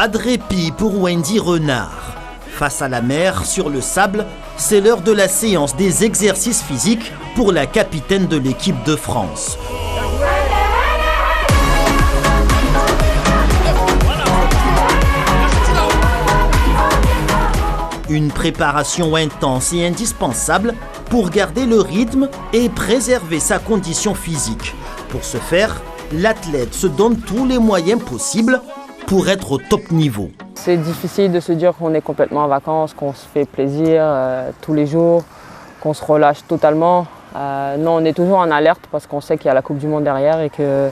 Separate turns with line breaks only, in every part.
Pas de répit pour Wendy Renard. Face à la mer, sur le sable, c'est l'heure de la séance des exercices physiques pour la capitaine de l'équipe de France. Une préparation intense et indispensable pour garder le rythme et préserver sa condition physique. Pour ce faire, l'athlète se donne tous les moyens possibles pour être au top niveau.
C'est difficile de se dire qu'on est complètement en vacances, qu'on se fait plaisir tous les jours, qu'on se relâche totalement. Non, on est toujours en alerte parce qu'on sait qu'il y a la Coupe du Monde derrière et que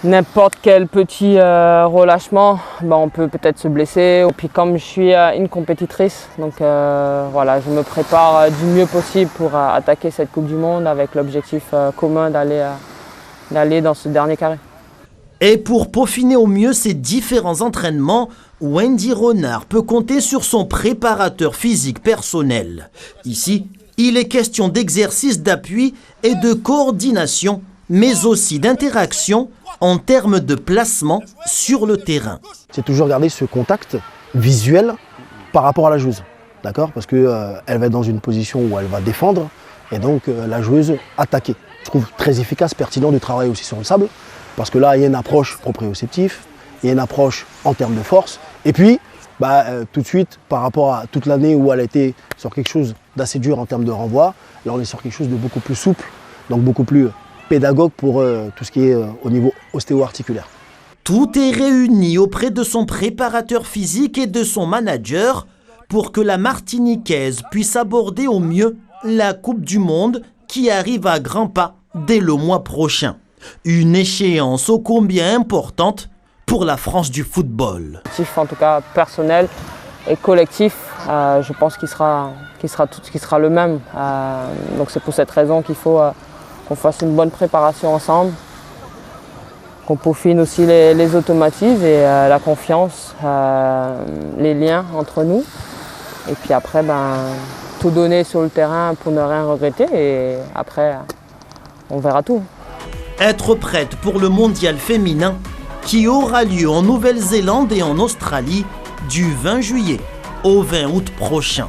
n'importe quel petit relâchement, on peut peut-être se blesser. Et puis comme je suis une compétitrice, donc voilà, je me prépare du mieux possible pour attaquer cette Coupe du Monde avec l'objectif commun d'aller dans ce dernier carré.
Et pour peaufiner au mieux ses différents entraînements, Wendy Renard peut compter sur son préparateur physique personnel. Ici, il est question d'exercices d'appui et de coordination, mais aussi d'interaction en termes de placement sur le terrain.
C'est toujours garder ce contact visuel par rapport à la joueuse, d'accord ? Parce qu'elle va être dans une position où elle va défendre et donc la joueuse attaquer. Je trouve très efficace, pertinent de travailler aussi sur le sable parce que là, il y a une approche proprioceptive, il y a une approche en termes de force et puis tout de suite, par rapport à toute l'année où elle a été sur quelque chose d'assez dur en termes de renvoi, là on est sur quelque chose de beaucoup plus souple, donc beaucoup plus pédagogue pour tout ce qui est au niveau ostéo-articulaire.
Tout est réuni auprès de son préparateur physique et de son manager pour que la Martiniquaise puisse aborder au mieux la Coupe du Monde qui arrive à grands pas dès le mois prochain. Une échéance ô combien importante pour la France du football.
En tout cas personnel et collectif, je pense qu'il sera le même. Donc c'est pour cette raison qu'il faut qu'on fasse une bonne préparation ensemble, qu'on peaufine aussi les automatismes et la confiance, les liens entre nous. Et puis après, tout donner sur le terrain pour ne rien regretter et après, on verra tout.
Être prête pour le mondial féminin qui aura lieu en Nouvelle-Zélande et en Australie du 20 juillet au 20 août prochain.